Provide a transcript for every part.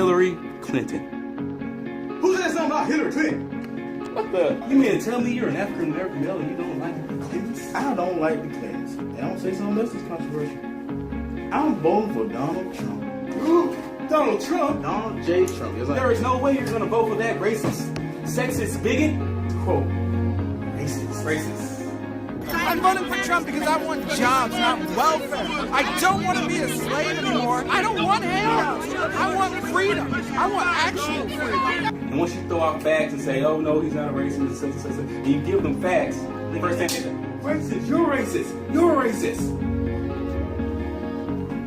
Hillary Clinton. Who said something about Hillary Clinton? What the? You mean to tell me you're an African American male and you don't like the Clintons? I don't like the Clintons. And I'm gonna say something else that's controversial. I'm voting for Donald Trump. Donald Trump? Donald J. Trump. There is no way you're gonna vote for that racist, sexist bigot. Quote, racist. I'm voting for Trump because I want jobs, not welfare. I don't want to be a slave anymore. I don't want help. I want freedom. I want actual freedom. And once you throw out facts and say, oh no, he's not a racist, and you give them facts, the first thing they say, racist, you're racist, you're racist.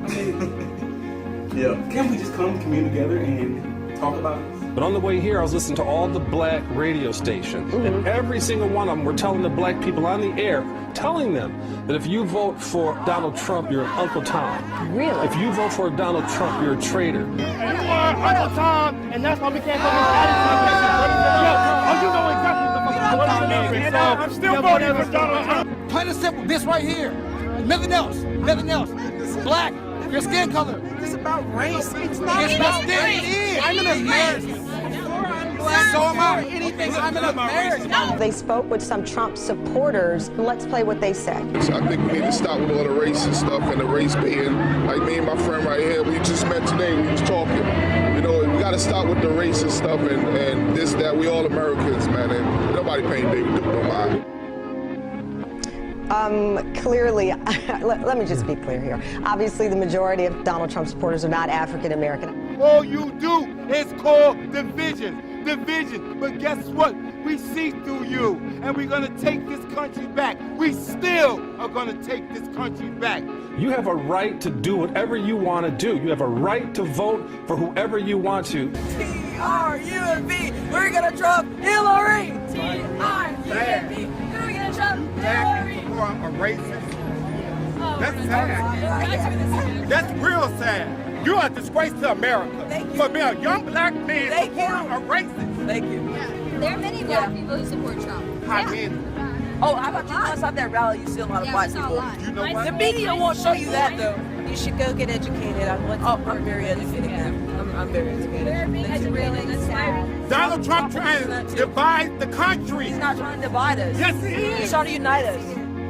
I mean, yeah. Can't we just come commune together and talk about it? But on the way here, I was listening to all the black radio stations, and every single one of them were telling the black people on the air, telling them that if you vote for Donald Trump, you're an Uncle Tom. Really? If you vote for Donald Trump, you're a traitor. You are Uncle Tom, and that's why we can't go to you know exactly what the fuck I'm still voting for Donald Trump. Plain and simple, this right here. Nothing else. Nothing else. Black, your skin color. It's about race. It's not about race. I'm an American. So am I. Anything, I'm an American. They spoke with some Trump supporters. Let's play what they said. So I think we need to stop with all the racist stuff and the race baiting. Like me and my friend right here, we just met today, we was talking. You know, we got to stop with the racist stuff and this, that. We all Americans, man, and nobody paying David Duke no mind. Clearly, let me just be clear here. Obviously, the majority of Donald Trump supporters are not African American. All you do is call division. But guess what? We see through you, and we're gonna take this country back. We still are gonna take this country back. You have a right to do whatever you want to do. You have a right to vote for whoever you want to. T-R-U-M-B, we're gonna Trump Hillary. T-R-U-M-B, we're gonna Trump Hillary. A racist. That's sad. That's real sad. You are a disgrace to America for being a young black man supporting a racist. Thank you. There are many black people who support Trump. How many? Oh, how about you once at that rally, you see a lot of black people. You know what? The media won't show you that, though. You should go get educated. I'm very educated. I'm very educated. We're being educated. That's sad. Donald Trump trying to divide the country. He's not trying to divide us. Yes, he is. He's trying to unite us.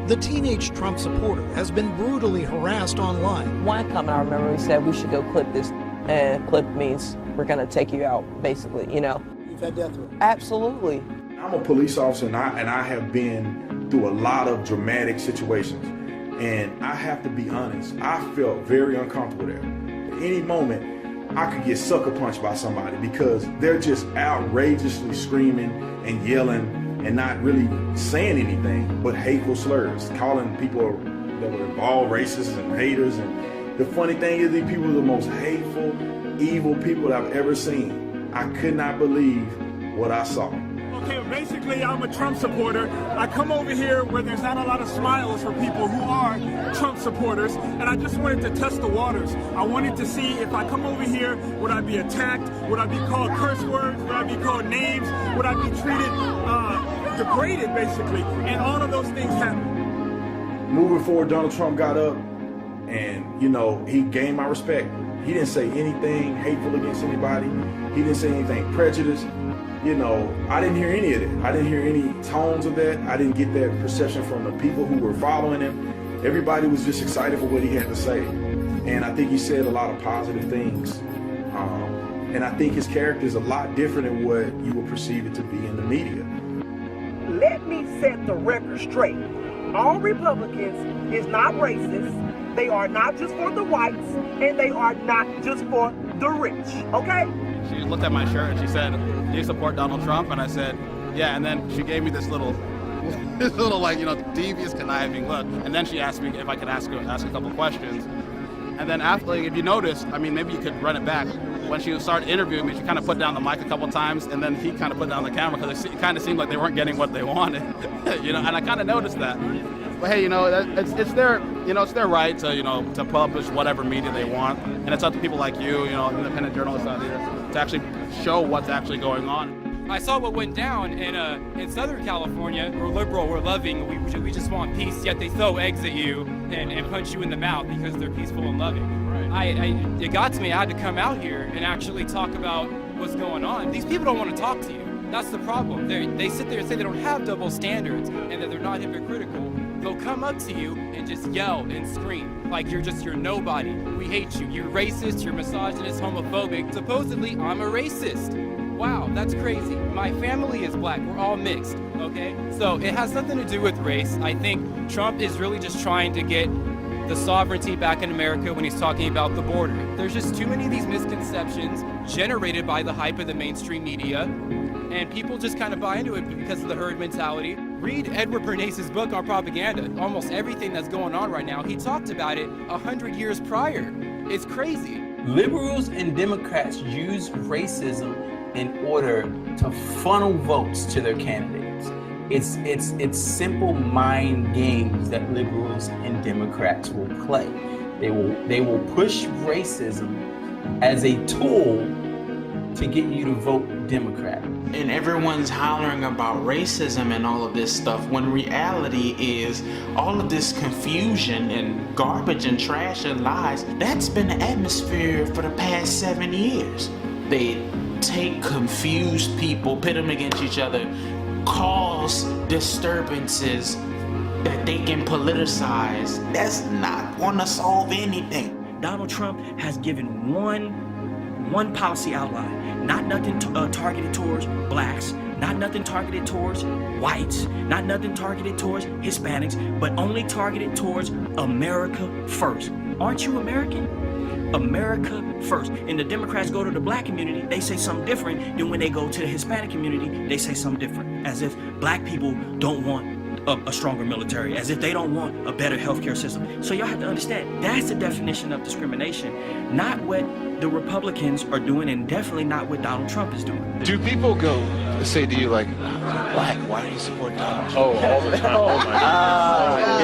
The teenage Trump supporter has been brutally harassed online. One comment I remember, we said we should go clip this, and clip means we're going to take you out, basically, you know. You've had death threats. Absolutely. I'm a police officer and I have been through a lot of dramatic situations. And I have to be honest, I felt very uncomfortable there. At any moment, I could get sucker punched by somebody because they're just outrageously screaming and yelling and not really saying anything but hateful slurs, calling people that were involved racist and haters. And the funny thing is, these people are the most hateful, evil people that I've ever seen. I could not believe what I saw. Okay, basically, I'm a Trump supporter. I come over here where there's not a lot of smiles for people who are Trump supporters, and I just wanted to test the waters. I wanted to see if I come over here, would I be attacked? Would I be called curse words? Would I be called names? Would I be treated degraded, basically? And all of those things happened. Moving forward, Donald Trump got up and, you know, he gained my respect. He didn't say anything hateful against anybody. He didn't say anything prejudiced. You know, I didn't hear any of that. I didn't hear any tones of that. I didn't get that perception from the people who were following him. Everybody was just excited for what he had to say. And I think he said a lot of positive things. And I think his character is a lot different than what you would perceive it to be in the media. Let me set the record straight. All Republicans is not racist. They are not just for the whites, and they are not just for the rich, okay? She looked at my shirt and she said, "Do you support Donald Trump?" And I said, "Yeah." And then she gave me this little like, you know, devious, conniving look. And then she asked me if I could ask a couple questions. And then after, like, if you noticed, I mean, maybe you could run it back. When she started interviewing me, she kind of put down the mic a couple times, and then he kind of put down the camera because it kind of seemed like they weren't getting what they wanted, you know. And I kind of noticed that. But hey, you know, it's their, you know, it's their right to, you know, to publish whatever media they want, and it's up to people like you know, independent journalists out here, to actually show what's actually going on. I saw what went down in Southern California. We're liberal, we're loving, we just want peace, yet they throw eggs at you and punch you in the mouth because they're peaceful and loving. it got to me. I had to come out here and actually talk about what's going on. These people don't want to talk to you. That's the problem. They sit there and say they don't have double standards and that they're not hypocritical. They'll come up to you and just yell and scream like you're nobody. We hate you. You're racist, you're misogynist, homophobic. Supposedly, I'm a racist. Wow, that's crazy. My family is black. We're all mixed, okay? So it has nothing to do with race. I think Trump is really just trying to get the sovereignty back in America when he's talking about the border. There's just too many of these misconceptions generated by the hype of the mainstream media, and people just kind of buy into it because of the herd mentality. Read Edward Bernays' book on propaganda. Almost everything that's going on right now, he talked about it 100 years prior. It's crazy. Liberals and Democrats use racism in order to funnel votes to their candidates. It's simple mind games that liberals and Democrats will play. They will push racism as a tool to get you to vote Democrat. And everyone's hollering about racism and all of this stuff, when reality is all of this confusion and garbage and trash and lies, that's been the atmosphere for the past 7 years. They take confused people, pit them against each other, cause disturbances that they can politicize. That's not gonna solve anything. Donald Trump has given one policy outline, not nothing targeted towards blacks, not nothing targeted towards whites, not nothing targeted towards Hispanics, but only targeted towards America first. Aren't you American? America first. And the Democrats go to the black community, they say something different than when they go to the Hispanic community, they say something different. As if black people don't want a stronger military, as if they don't want a better healthcare system. So y'all have to understand, that's the definition of discrimination, not what the Republicans are doing and definitely not what Donald Trump is doing. Do people go say to you like, black, why do you support Donald Trump? Oh, all the time. Oh my God.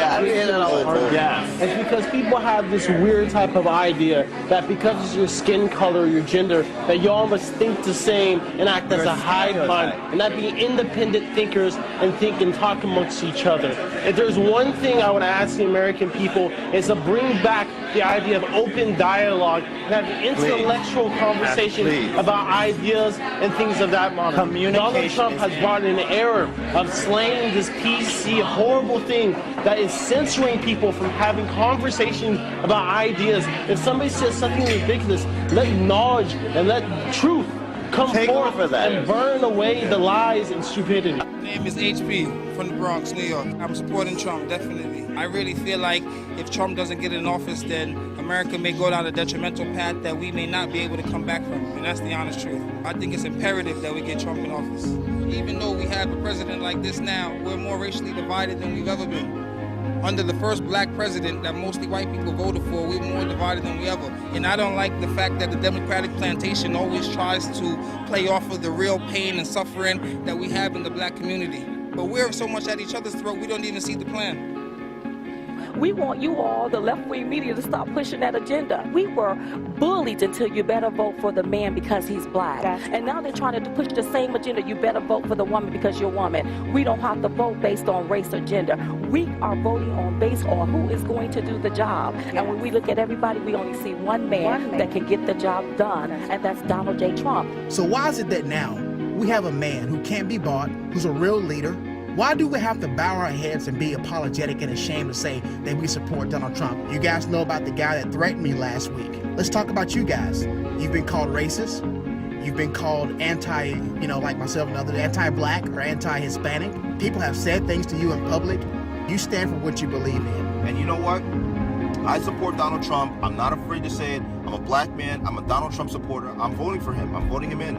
Yeah. It's because people have this weird type of idea that because it's your skin color, your gender, that you all must think the same and act as a hive mind, and not be independent thinkers and think and talk amongst each other. If there's one thing I would ask the American people is to bring back the idea of open dialogue and have intellectual conversation about ideas and things of that matter. Donald Trump has brought an era of slaying this PC horrible thing that is censoring people from having conversations about ideas. If somebody says something ridiculous, let knowledge and let truth come forth and burn away the lies and stupidity. My name is HP from the Bronx, New York. I'm supporting Trump, definitely. I really feel like if Trump doesn't get in office, then America may go down a detrimental path that we may not be able to come back from. And that's the honest truth. I think it's imperative that we get Trump in office. Even though we have a president like this now, we're more racially divided than we've ever been. Under the first black president that mostly white people voted for, we were more divided than we ever. And I don't like the fact that the Democratic plantation always tries to play off of the real pain and suffering that we have in the black community. But we're so much at each other's throat, we don't even see the plan. We want you all, the left-wing media, to stop pushing that agenda. We were bullied until you better vote for the man because he's black. And now they're trying to push the same agenda. You better vote for the woman because you're a woman. We don't have to vote based on race or gender. We are voting based on who is going to do the job. And when we look at everybody, we only see one man that can get the job done, and that's Donald J. Trump. So why is it that now we have a man who can't be bought, who's a real leader? Why do we have to bow our heads and be apologetic and ashamed to say that we support Donald Trump? You guys know about the guy that threatened me last week. Let's talk about you guys. You've been called racist. You've been called like myself and others, anti-black or anti-Hispanic. People have said things to you in public. You stand for what you believe in. And you know what? I support Donald Trump. I'm not afraid to say it. I'm a black man. I'm a Donald Trump supporter. I'm voting for him. I'm voting him in.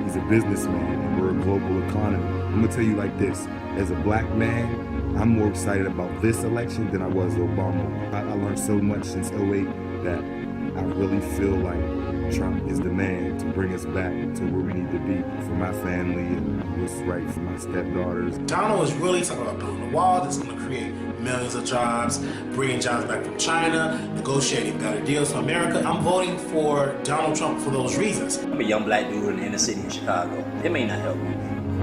He's a businessman, and we're a global economy. I'm gonna tell you like this, as a black man, I'm more excited about this election than I was Obama. I learned so much since 2008 that I really feel like Trump is the man to bring us back to where we need to be for my family and what's right for my stepdaughters. Donald is really talking about building a wall that's gonna create millions of jobs, bringing jobs back from China, negotiating better deals for America. I'm voting for Donald Trump for those reasons. I'm a young black dude in the inner city in Chicago. It may not help me.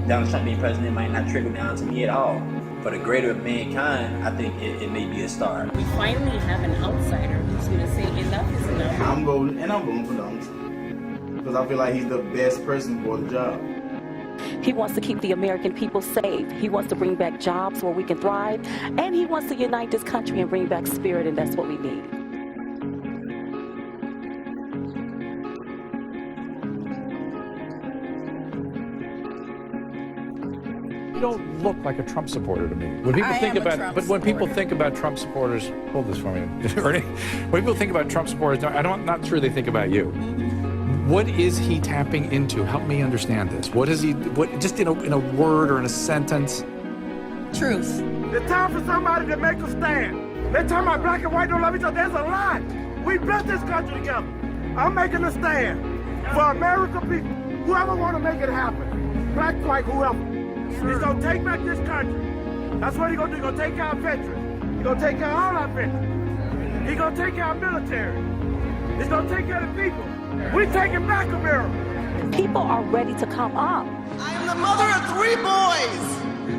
Donald Trump being president might not trickle down to me at all. for the greater of mankind, I think it may be a start. We finally have an outsider who's going to say enough is enough. I'm voting for Donald Trump because I feel like he's the best person for the job. He wants to keep the American people safe. He wants to bring back jobs where we can thrive. And he wants to unite this country and bring back spirit, and that's what we need. You don't look like a Trump supporter to me. When people people think about Trump supporters, hold this for me, Ernie. When people think about Trump supporters, not sure they think about you. What is he tapping into? Help me understand this. What is he? Just in a word or in a sentence? Truth. It's time for somebody to make a stand. They're talking about black and white don't love each other. There's a lie. We built this country together. I'm making a stand for American people. Whoever want to make it happen, black, white, whoever. He's gonna take back this country. That's what he's gonna do. He's gonna take our veterans. He's gonna take care of all our veterans. He's gonna take care of our military. He's gonna take care of the people. We're taking back America. People are ready to come up. I am the mother of 3 boys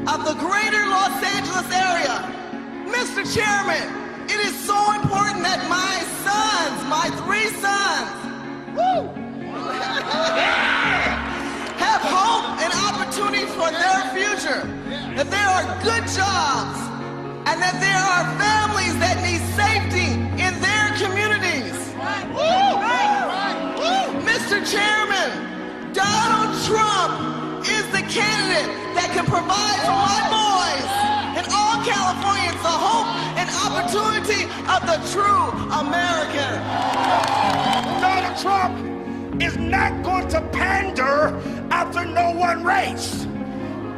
of the greater Los Angeles area. Mr. Chairman, it is so important that my sons, my 3 sons, have hope and opportunities for their future, that there are good jobs, and that there are families that need safety in their communities. Mr. Chairman, Donald Trump is the candidate that can provide for my boys and all Californians the hope and opportunity of the true American. Donald Trump is not going to pander after no one race.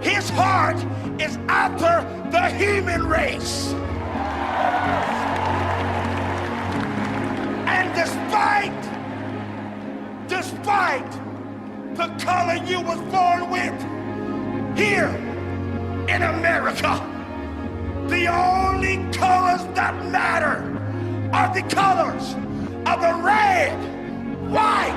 His heart is after the human race. And despite the color you was born with, here in America, the only colors that matter are the colors of the red, white,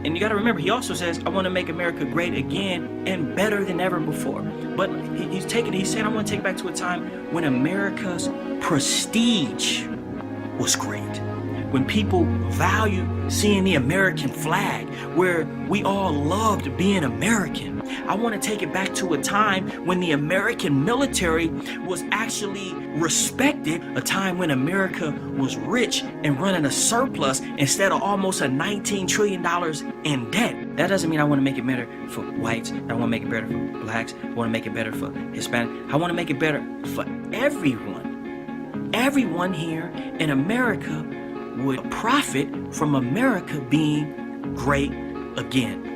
And you got to remember, he also says, I want to make America great again and better than ever before. But he's saying, I want to take it back to a time when America's prestige was great. When people valued seeing the American flag, where we all loved being American. I want to take it back to a time when the American military was actually respected, a time when America was rich and running a surplus instead of almost a $19 trillion in debt. That doesn't mean I want to make it better for whites. I don't want to make it better for blacks. I want to make it better for Hispanic. I want to make it better for everyone. Everyone here in America would profit from America being great again.